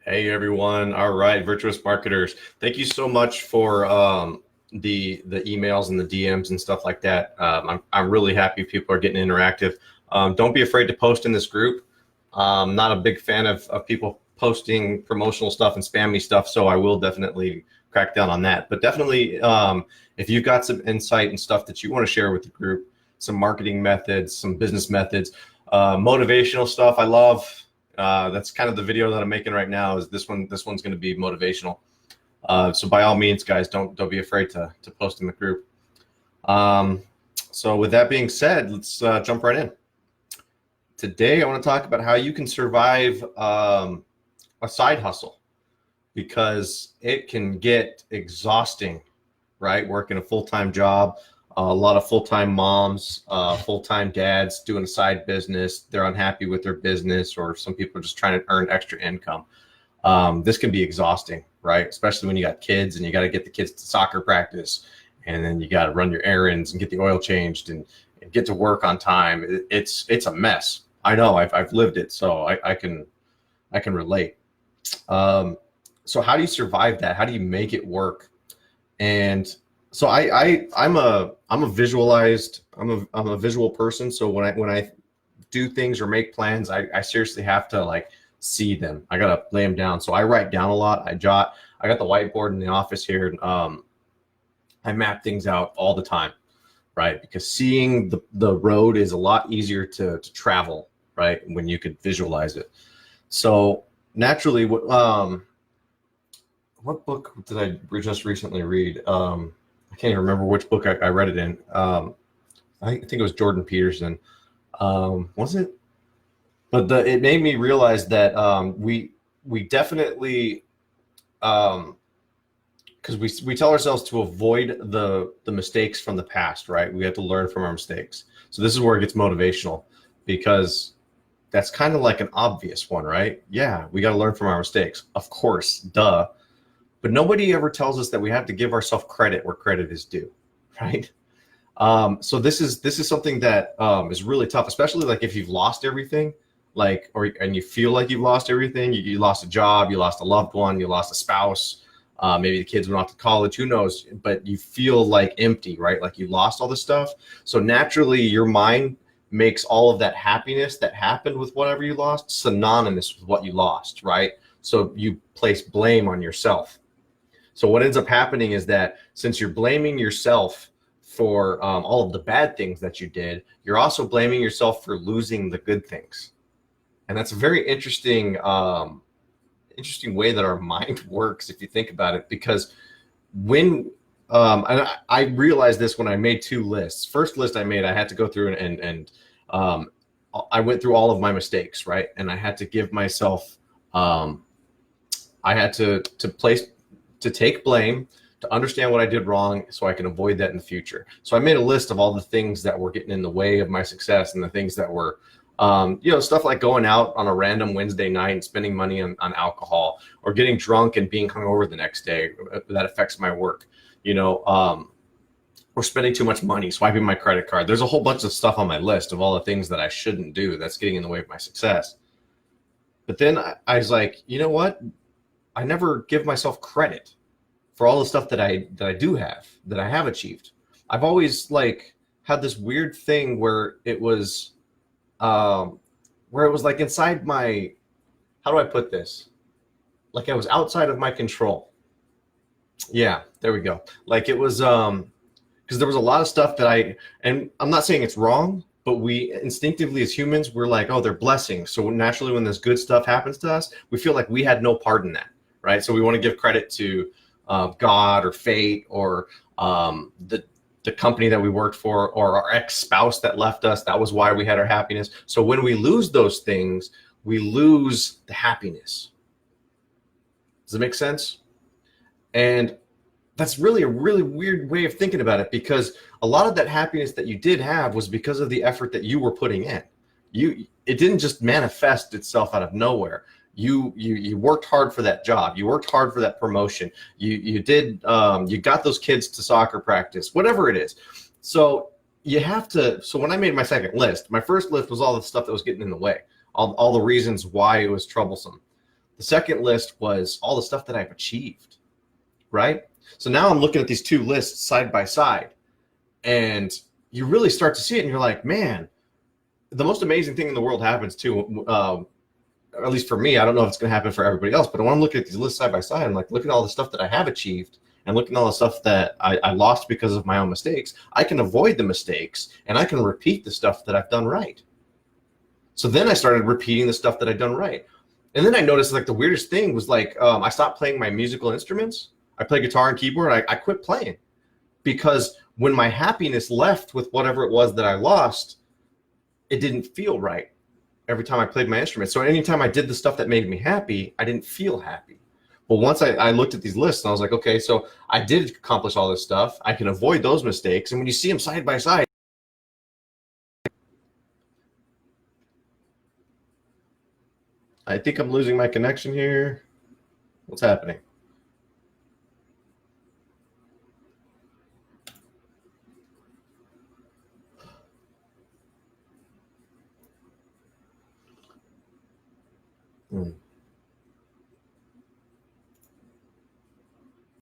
Hey everyone. All right, virtuous marketers. Thank you so much for the emails and the DMs and stuff like that. I'm really happy people are getting interactive. Don't be afraid to post in this group. I'm not a big fan of people posting promotional stuff and spammy stuff, so I will definitely crack down on that. But definitely, if you've got some insight and stuff that you want to share with the group, some marketing methods, some business methods, motivational stuff, I love. That's kind of the video that I'm making right now. Is this one? This one's going to be motivational. So by all means, guys, don't be afraid to post in the group. So with that being said, let's jump right in. Today, I want to talk about how you can survive a side hustle, because it can get exhausting, right? Working a full-time job. A lot of full-time moms, full-time dads doing a side business. They're unhappy with their business, or some people are just trying to earn extra income. This can be exhausting, right? Especially when you got kids and you got to get the kids to soccer practice, and then you got to run your errands and get the oil changed and get to work on time. It's a mess. I know, I've lived it, so I can relate. So how do you survive that? How do you make it work? And so I'm a visual person. So when I do things or make plans, I seriously have to like see them. I gotta lay them down. So I write down a lot. I jot. I got the whiteboard in the office here. I map things out all the time, right? Because seeing the road is a lot easier to travel, right? When you could visualize it. So naturally, what book did I just recently read? I can't even remember which book I read it in. I think it was Jordan Peterson. Was it? But it made me realize that we definitely, because we tell ourselves to avoid the mistakes from the past, right? We have to learn from our mistakes. So this is where it gets motivational, because that's kind of like an obvious one, right? Yeah, we got to learn from our mistakes. Of course, duh. But nobody ever tells us that we have to give ourselves credit where credit is due, right? So this is something that is really tough, especially like if you've lost everything, and you feel like you've lost everything. You lost a job, you lost a loved one, you lost a spouse, maybe the kids went off to college, who knows? But you feel like empty, right? Like you lost all this stuff. So naturally, your mind makes all of that happiness that happened with whatever you lost synonymous with what you lost, right? So you place blame on yourself. So what ends up happening is that since you're blaming yourself for all of the bad things that you did, you're also blaming yourself for losing the good things. And that's a very interesting way that our mind works, if you think about it, because when and I realized this when I made two lists. First list I made, I had to go through and I went through all of my mistakes, right? And I had to give myself, I had to take blame, to understand what I did wrong so I can avoid that in the future. So I made a list of all the things that were getting in the way of my success, and the things that were, stuff like going out on a random Wednesday night and spending money on alcohol, or getting drunk and being hungover the next day. That affects my work, or spending too much money, swiping my credit card. There's a whole bunch of stuff on my list of all the things that I shouldn't do that's getting in the way of my success. But then I was like, you know what? I never give myself credit for all the stuff that I do have, that I have achieved. I've always had this weird thing where it was like inside my, how do I put this? Like I was outside of my control. Yeah, there we go. Like it was, because there was a lot of stuff that and I'm not saying it's wrong, but we instinctively as humans, we're like, oh, they're blessings. So naturally when this good stuff happens to us, we feel like we had no part in that. Right. So we want to give credit to God or fate, or the company that we worked for, or our ex-spouse that left us. That was why we had our happiness. So when we lose those things, we lose the happiness. Does it make sense? And that's really a really weird way of thinking about it, because a lot of that happiness that you did have was because of the effort that you were putting in. It didn't just manifest itself out of nowhere. You worked hard for that job. You worked hard for that promotion. You got those kids to soccer practice, whatever it is. So you have to. So when I made my second list, my first list was all the stuff that was getting in the way, all the reasons why it was troublesome. The second list was all the stuff that I've achieved, right? So now I'm looking at these two lists side by side, and you really start to see it, and you're like, man, the most amazing thing in the world happens too. At least for me, I don't know if it's going to happen for everybody else, but when I'm looking at these lists side by side, I'm like, look at all the stuff that I have achieved and looking at all the stuff that I lost because of my own mistakes. I can avoid the mistakes and I can repeat the stuff that I've done right. So then I started repeating the stuff that I'd done right. And then I noticed like the weirdest thing was like I stopped playing my musical instruments. I play guitar and keyboard. I quit playing because when my happiness left with whatever it was that I lost, it didn't feel right every time I played my instrument. So anytime I did the stuff that made me happy, I didn't feel happy. Well, once I looked at these lists and I was like, okay, so I did accomplish all this stuff. I can avoid those mistakes. And when you see them side by side, I think I'm losing my connection here. What's happening? Hmm.